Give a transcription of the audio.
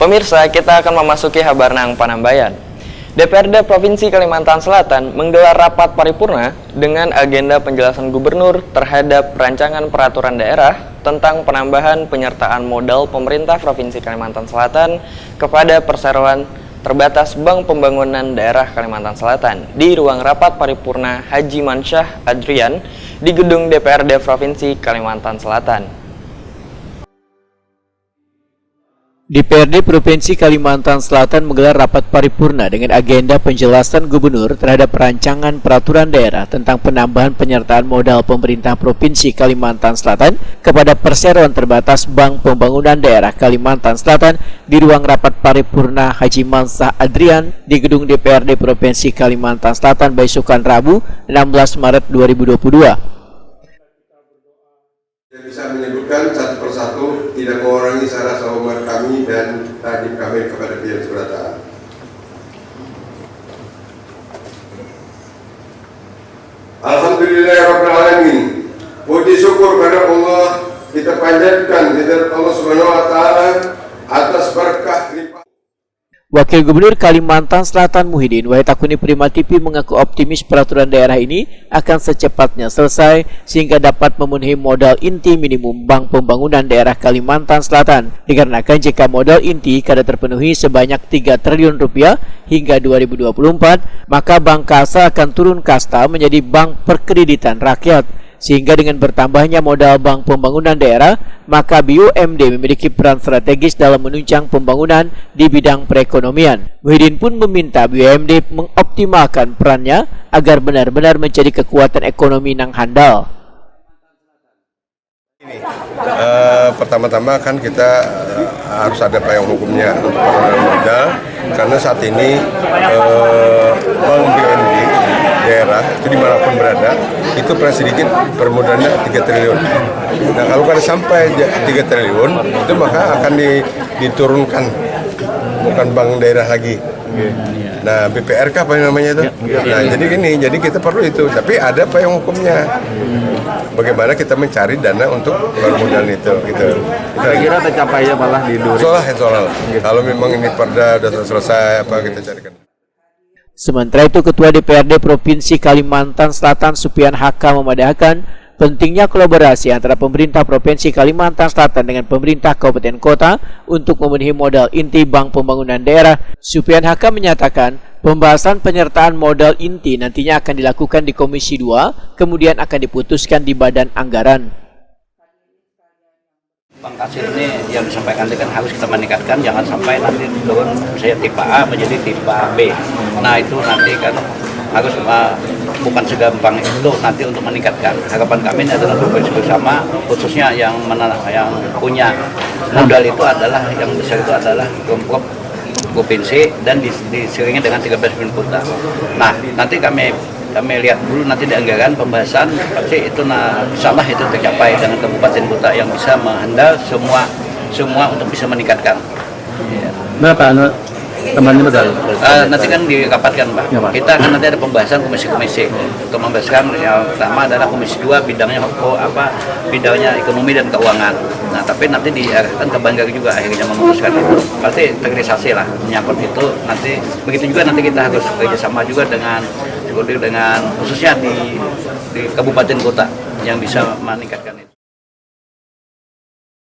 Pemirsa, kita akan memasuki Habarnang Panambayan. DPRD Provinsi Kalimantan Selatan menggelar rapat paripurna dengan agenda penjelasan gubernur terhadap rancangan peraturan daerah tentang penambahan penyertaan modal pemerintah Provinsi Kalimantan Selatan kepada perseroan terbatas Bank Pembangunan Daerah Kalimantan Selatan di ruang rapat paripurna Haji Mansyah Adrian di gedung DPRD Provinsi Kalimantan Selatan. DPRD Provinsi Kalimantan Selatan menggelar rapat paripurna dengan agenda penjelasan gubernur terhadap rancangan peraturan daerah tentang penambahan penyertaan modal pemerintah Provinsi Kalimantan Selatan kepada perseroan terbatas Bank Pembangunan Daerah Kalimantan Selatan di ruang rapat paripurna Haji Mansyah Adrian di gedung DPRD Provinsi Kalimantan Selatan besokan Rabu 16 Maret 2022. Bisa menyebutkan satu persatu, tidak mengurangi rasa hormat kami dan takdim kami kepada pihak keberatan. Alhamdulillahirabbil alamin. Puji syukur kepada Allah kita panjatkan kepada Allah Subhanahu wa taala atas berkah limpah. Wakil Gubernur Kalimantan Selatan Muhyiddin Wahitakuni Prima TV mengaku optimis peraturan daerah ini akan secepatnya selesai sehingga dapat memenuhi modal inti minimum Bank Pembangunan Daerah Kalimantan Selatan. Dikarenakan jika modal inti kada terpenuhi sebanyak 3 triliun rupiah hingga 2024, maka Bank Kasa akan turun kasta menjadi Bank Perkreditan Rakyat. Sehingga dengan bertambahnya modal Bank Pembangunan Daerah, maka BUMD memiliki peran strategis dalam menunjang pembangunan di bidang perekonomian. Muhyiddin pun meminta BUMD mengoptimalkan perannya agar benar-benar menjadi kekuatan ekonomi yang handal. Pertama-tama kan kita harus ada payung hukumnya untuk pengelolaan modal, karena saat ini Bank BUMD daerah itu dimanapun berada itu paling sedikit permodalannya 3 triliun. Nah, kalau kada sampai 3 triliun itu maka akan diturunkan, bukan bank daerah lagi. Nah, BPRK apa namanya itu? Nah, jadi gini, jadi kita perlu itu, tapi ada payung hukumnya. Bagaimana kita mencari dana untuk permodalan itu, gitu. Kira-kira tercapainya malah di Insyaallah. Kalau memang ini perda sudah selesai, apa kita carikan. Sementara itu, Ketua DPRD Provinsi Kalimantan Selatan Supian HK memadahkan pentingnya kolaborasi antara pemerintah Provinsi Kalimantan Selatan dengan pemerintah kabupaten kota untuk memenuhi modal inti Bank Pembangunan Daerah. Supian HK menyatakan pembahasan penyertaan modal inti nantinya akan dilakukan di Komisi 2, kemudian akan diputuskan di Badan Anggaran. Bank hasil ini yang disampaikan tadi kan harus kita meningkatkan, jangan sampai nanti turun misalnya tipe A menjadi tipe B. Nah, itu nanti kan harus bukan segampang itu nanti untuk meningkatkan. Harapan kami adalah berkoordinasi bersama, khususnya yang punya modal itu adalah yang besar itu adalah Pemprov provinsi dan diselingi dengan 13 kota. Nah, nanti kami lihat dulu nanti di anggaran pembahasan, pasti itu insyaallah itu tercapai dengan kabupaten kota yang bisa menghandle semua untuk bisa meningkatkan. Berapa temannya modal? Nanti kan dirapatkan, Pak. Ya, Pak. Kita akan nanti ada pembahasan komisi-komisi untuk membahaskan yang pertama adalah komisi 2 bidangnya bidangnya ekonomi dan keuangan. Nah, tapi nanti diarahkan ke Banggar juga akhirnya memutuskan itu. Pasti terrealisasi lah menyangkut itu nanti. Begitu juga nanti kita harus kerjasama juga dengan khususnya di kabupaten kota yang bisa meningkatkan itu.